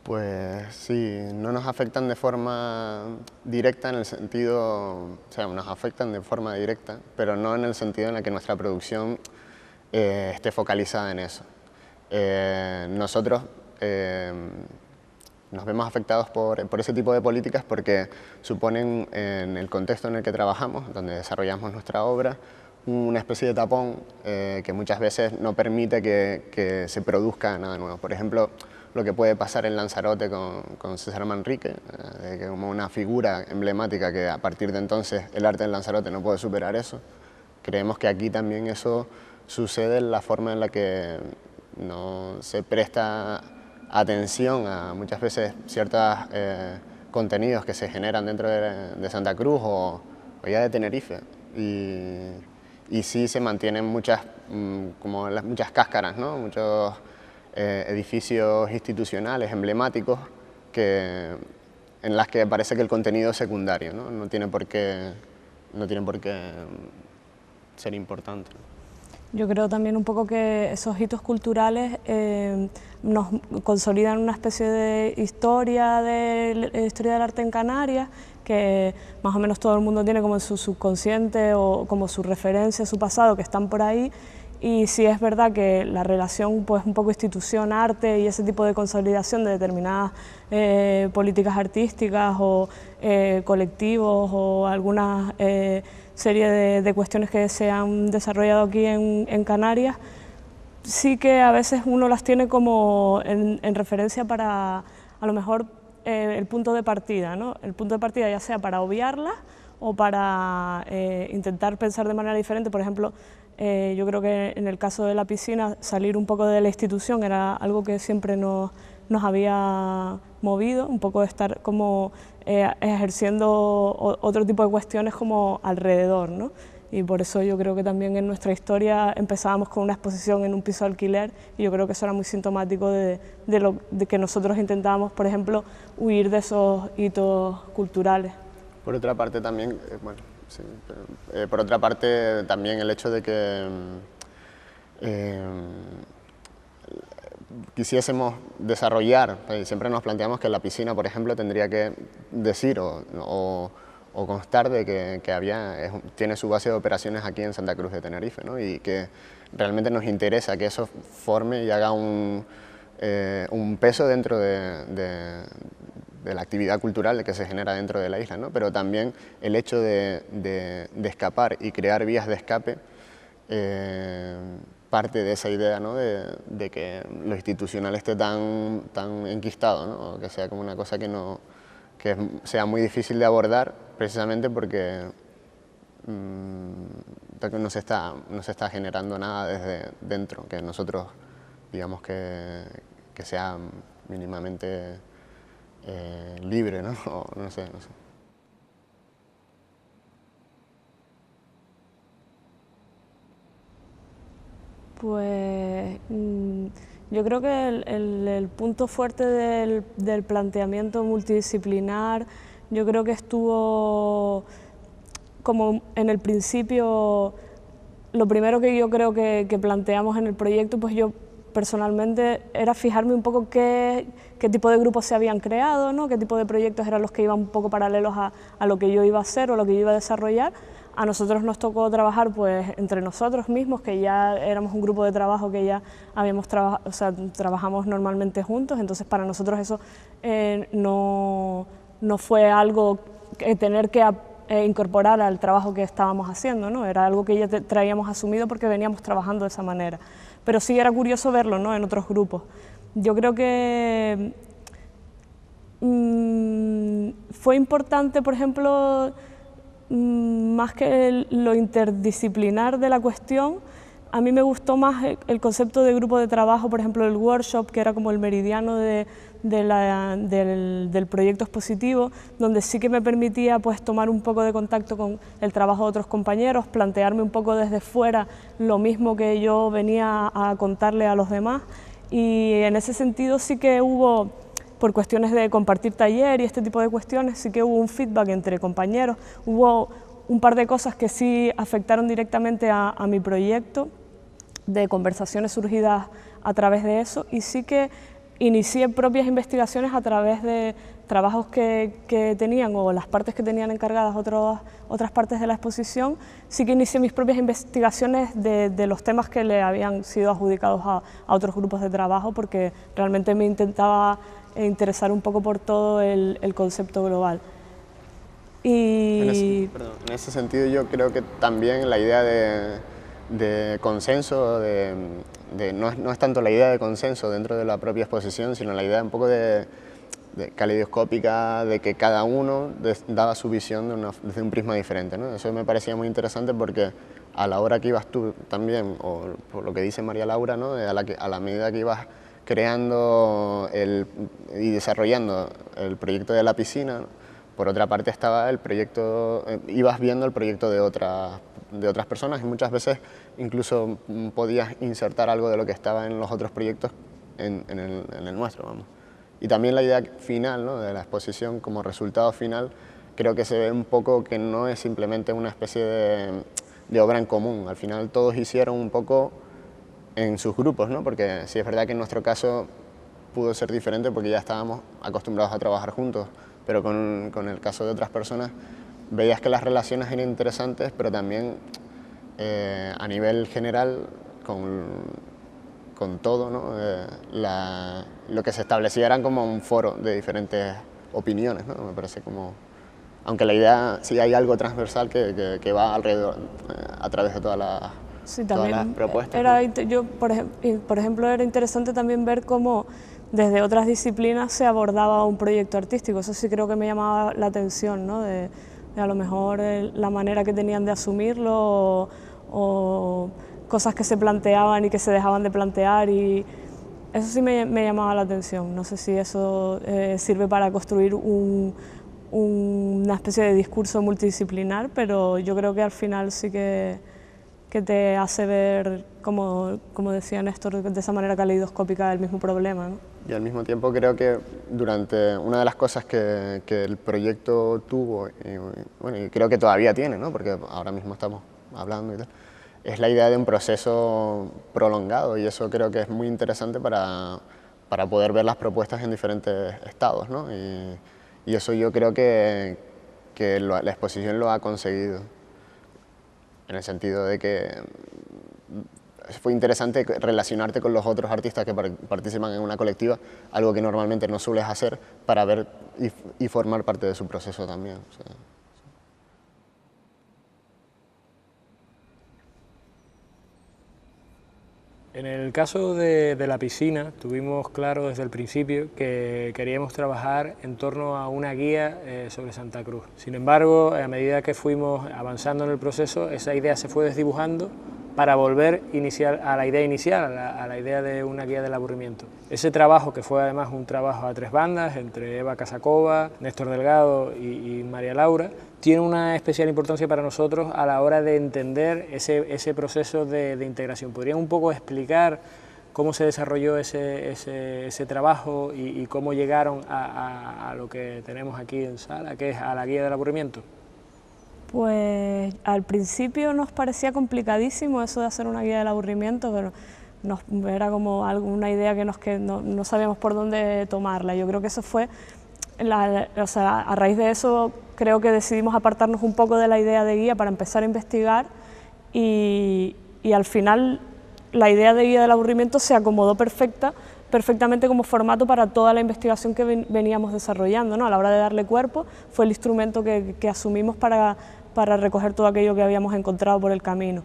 Pues sí, no nos afectan de forma directa en el sentido, o sea, nos afectan de forma directa, pero no en el sentido en el que nuestra producción esté focalizada en eso. Nosotros nos vemos afectados por ese tipo de políticas porque suponen, en el contexto en el que trabajamos, donde desarrollamos nuestra obra, una especie de tapón que muchas veces no permite que se produzca nada nuevo. Por ejemplo, lo que puede pasar en Lanzarote con César Manrique, como una figura emblemática que a partir de entonces el arte en Lanzarote no puede superar eso. Creemos que aquí también eso sucede en la forma en la que no se presta atención a muchas veces ciertos contenidos que se generan dentro de Santa Cruz o ya de Tenerife. Y sí se mantienen muchas, muchas cáscaras, ¿no? Muchos edificios institucionales emblemáticos en las que parece que el contenido es secundario, ¿no? No tiene por qué ser importante. Yo creo también un poco que esos hitos culturales nos consolidan una especie de historia del arte en Canarias, que más o menos todo el mundo tiene como en su subconsciente o como su referencia, su pasado, que están por ahí. Y sí es verdad que la relación, pues un poco institución-arte y ese tipo de consolidación de determinadas políticas artísticas o colectivos o algunas serie de cuestiones que se han desarrollado aquí en Canarias, sí que a veces uno las tiene como en referencia para, a lo mejor, el punto de partida, ¿no? El punto de partida ya sea para obviarlas o para intentar pensar de manera diferente. Por ejemplo, yo creo que en el caso de la piscina, salir un poco de la institución era algo que siempre nos había movido, un poco de estar como ejerciendo otro tipo de cuestiones como alrededor, ¿no? Y por eso yo creo que también en nuestra historia empezábamos con una exposición en un piso de alquiler y yo creo que eso era muy sintomático de que nosotros intentábamos, por ejemplo, huir de esos hitos culturales. Por otra parte también, bueno, sí, por otra parte también el hecho de que quisiésemos desarrollar, siempre nos planteamos que la piscina, por ejemplo, tendría que decir o constar de que tiene su base de operaciones aquí en Santa Cruz de Tenerife, ¿no? Y que realmente nos interesa que eso forme y haga un peso dentro de la actividad cultural que se genera dentro de la isla, ¿no? Pero también el hecho de escapar y crear vías de escape parte de esa idea, ¿no? de que lo institucional esté tan enquistado, ¿no? Que sea como una cosa que sea muy difícil de abordar, precisamente porque no se está generando nada desde dentro, que nosotros digamos que sea mínimamente libre, ¿no? O no sé. Pues yo creo que el punto fuerte del planteamiento multidisciplinar, yo creo que estuvo como en el principio, lo primero que yo creo que planteamos en el proyecto, pues yo personalmente era fijarme un poco qué tipo de grupos se habían creado, ¿no? Qué tipo de proyectos eran los que iban un poco paralelos a lo que yo iba a hacer o lo que yo iba a desarrollar. A nosotros nos tocó trabajar pues entre nosotros mismos, que ya éramos un grupo de trabajo que ya habíamos trabajamos normalmente juntos, entonces para nosotros eso no fue algo que tener que incorporar al trabajo que estábamos haciendo, ¿no? Era algo que ya traíamos asumido porque veníamos trabajando de esa manera. Pero sí era curioso verlo, ¿no? En otros grupos. Yo creo que fue importante, por ejemplo, más que lo interdisciplinar de la cuestión, a mí me gustó más el concepto de grupo de trabajo, por ejemplo el workshop, que era como el meridiano del proyecto expositivo, donde sí que me permitía pues tomar un poco de contacto con el trabajo de otros compañeros, plantearme un poco desde fuera lo mismo que yo venía a contarle a los demás, y en ese sentido sí que hubo, por cuestiones de compartir taller y este tipo de cuestiones, sí que hubo un feedback entre compañeros, hubo un par de cosas que sí afectaron directamente a mi proyecto, de conversaciones surgidas a través de eso, y sí que inicié propias investigaciones a través de trabajos que tenían o las partes que tenían encargadas otras partes de la exposición. Sí que inicié mis propias investigaciones de los temas que le habían sido adjudicados a otros grupos de trabajo, porque realmente me intentaba interesar un poco por todo el concepto global. En ese sentido yo creo que también la idea de consenso, no es tanto la idea de consenso dentro de la propia exposición, sino la idea un poco de caleidoscópica, de que cada uno daba su visión desde un prisma diferente, ¿no? Eso me parecía muy interesante porque a la hora que ibas tú también, o por lo que dice María Laura, ¿no? A la medida que ibas creando y desarrollando el proyecto de la piscina, ¿no? Por otra parte estaba el proyecto, ibas viendo el proyecto de otras personas y muchas veces incluso podías insertar algo de lo que estaba en los otros proyectos en el nuestro, vamos. Y también la idea final, ¿no? De la exposición como resultado final, creo que se ve un poco que no es simplemente una especie de obra en común. Al final todos hicieron un poco en sus grupos, ¿no? Porque sí es verdad que en nuestro caso pudo ser diferente porque ya estábamos acostumbrados a trabajar juntos, pero con el caso de otras personas veías que las relaciones eran interesantes, pero también a nivel general, con todo, ¿no? Lo que se establecía eran como un foro de diferentes opiniones, ¿no? Me parece como... Aunque la idea, sí hay algo transversal que va alrededor, a través de todas las propuestas. Por ejemplo, era interesante también ver cómo desde otras disciplinas se abordaba un proyecto artístico. Eso sí creo que me llamaba la atención, ¿no? De a lo mejor la manera que tenían de asumirlo o cosas que se planteaban y que se dejaban de plantear, y eso sí me llamaba la atención. No sé si eso sirve para construir una especie de discurso multidisciplinar, pero yo creo que al final sí que te hace ver, como decía Néstor, de esa manera caleidoscópica el mismo problema, ¿no? Y al mismo tiempo creo que durante una de las cosas que el proyecto tuvo, y creo que todavía tiene, ¿no? Porque ahora mismo estamos hablando y tal, es la idea de un proceso prolongado, y eso creo que es muy interesante para poder ver las propuestas en diferentes estados, ¿no? Y eso yo creo que la exposición lo ha conseguido, en el sentido de que fue interesante relacionarte con los otros artistas que participan en una colectiva, algo que normalmente no sueles hacer, para ver y formar parte de su proceso también. O sea. En el caso de la piscina, tuvimos claro desde el principio que queríamos trabajar en torno a una guía sobre Santa Cruz. Sin embargo, a medida que fuimos avanzando en el proceso, esa idea se fue desdibujando para volver a la idea inicial, a la idea de una guía del aburrimiento. Ese trabajo, que fue además un trabajo a tres bandas, entre Eva Casacova, Néstor Delgado y María Laura, tiene una especial importancia para nosotros a la hora de entender ese proceso de integración. ¿Podrían un poco explicar cómo se desarrolló ese trabajo y cómo llegaron a lo que tenemos aquí en sala, que es a la guía del aburrimiento? Pues al principio nos parecía complicadísimo eso de hacer una guía del aburrimiento, pero era como una idea que no sabíamos por dónde tomarla. Yo creo que eso fue, o sea, a raíz de eso creo que decidimos apartarnos un poco de la idea de guía para empezar a investigar, y al final la idea de guía del aburrimiento se acomodó perfectamente como formato para toda la investigación que veníamos desarrollando, ¿no? A la hora de darle cuerpo, fue el instrumento que asumimos para recoger todo aquello que habíamos encontrado por el camino.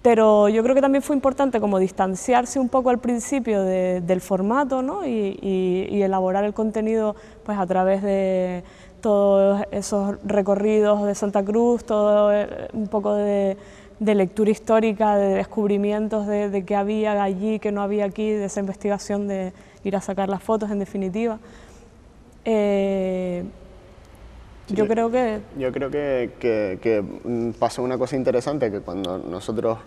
Pero yo creo que también fue importante como distanciarse un poco al principio del formato, ¿no? y elaborar el contenido pues a través de todos esos recorridos de Santa Cruz, todo un poco de lectura histórica, de descubrimientos de qué había allí, qué no había aquí, de esa investigación de ir a sacar las fotos, en definitiva. Yo creo que pasó una cosa interesante, que cuando nosotros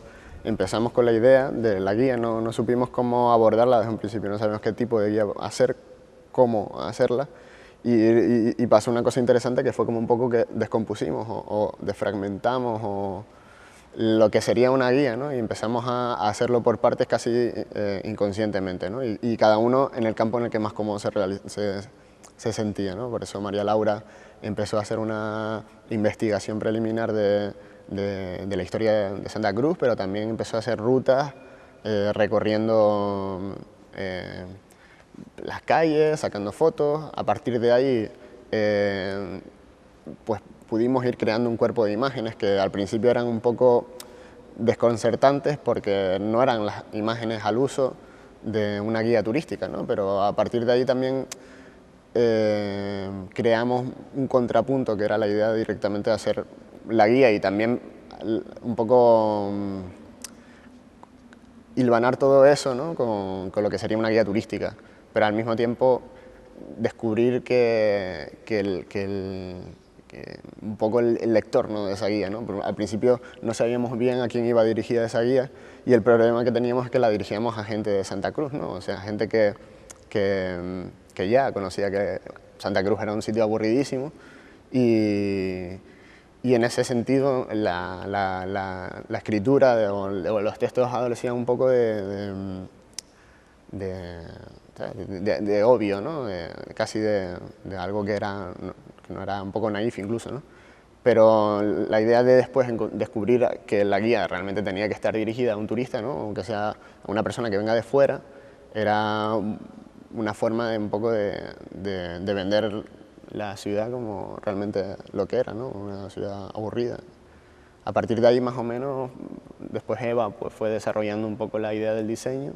empezamos con la idea de la guía no supimos cómo abordarla desde un principio, no sabíamos qué tipo de guía hacer, cómo hacerla, y pasó una cosa interesante que fue como un poco que descompusimos o desfragmentamos lo que sería una guía, ¿no? Y empezamos a hacerlo por partes casi inconscientemente, ¿no? Y cada uno en el campo en el que más cómodo se sentía, ¿no? Por eso María Laura empezó a hacer una investigación preliminar de la historia de Santa Cruz, pero también empezó a hacer rutas recorriendo las calles, sacando fotos. A partir de ahí pues pudimos ir creando un cuerpo de imágenes que al principio eran un poco desconcertantes porque no eran las imágenes al uso de una guía turística, ¿no? Pero a partir de ahí también creamos un contrapunto que era la idea directamente de hacer la guía y también un poco hilvanar todo eso, ¿no? con lo que sería una guía turística, pero al mismo tiempo descubrir un poco el lector, ¿no? de esa guía, ¿no? Al principio no sabíamos bien a quién iba dirigida esa guía y el problema que teníamos es que la dirigíamos a gente de Santa Cruz, ¿no? O sea, gente que ya conocía que Santa Cruz era un sitio aburridísimo y en ese sentido la escritura o los textos adolecían un poco de obvio, ¿no? Casi de algo que no era un poco naif incluso, ¿no? Pero la idea de después descubrir que la guía realmente tenía que estar dirigida a un turista, ¿no? Aunque sea a una persona que venga de fuera, era una forma de un poco de vender la ciudad como realmente lo que era, ¿no? Una ciudad aburrida. A partir de ahí más o menos, después Eva pues, fue desarrollando un poco la idea del diseño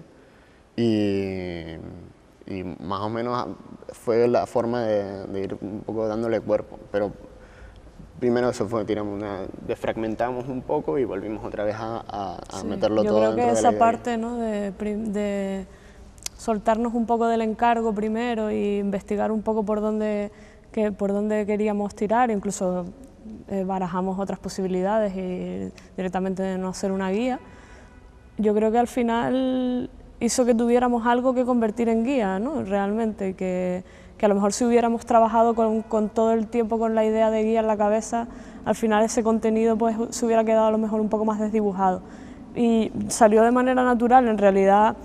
y más o menos fue la forma de ir un poco dándole cuerpo, pero primero eso fue, desfragmentamos un poco y volvimos otra vez a meterlo todo dentro de la idea. Yo creo que esa parte, ¿no? de soltarnos un poco del encargo primero e investigar un poco por dónde queríamos tirar, incluso barajamos otras posibilidades y directamente de no hacer una guía. Yo creo que al final hizo que tuviéramos algo que convertir en guía, ¿no? Realmente, que a lo mejor si hubiéramos trabajado con todo el tiempo con la idea de guía en la cabeza, al final ese contenido pues, se hubiera quedado a lo mejor un poco más desdibujado. Y salió de manera natural, en realidad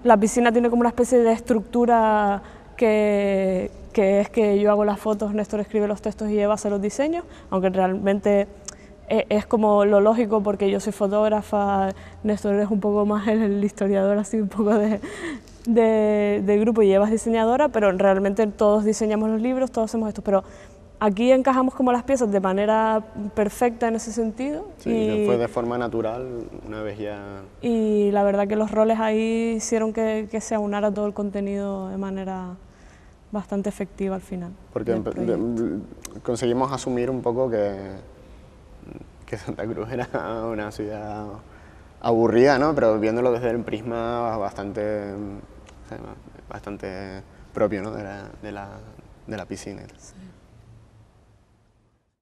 la piscina tiene como una especie de estructura que es que yo hago las fotos, Néstor escribe los textos y Eva hace los diseños, aunque realmente es como lo lógico porque yo soy fotógrafa, Néstor es un poco más el historiador, así un poco de grupo y Eva es diseñadora, pero realmente todos diseñamos los libros, todos hacemos esto, pero aquí encajamos como las piezas de manera perfecta en ese sentido. Sí, y fue de forma natural una vez ya... Y la verdad que los roles ahí hicieron que se aunara todo el contenido de manera bastante efectiva al final. Porque conseguimos asumir un poco que Santa Cruz era una ciudad aburrida, ¿no? Pero viéndolo desde el prisma bastante propio, ¿no? de la piscina. Sí.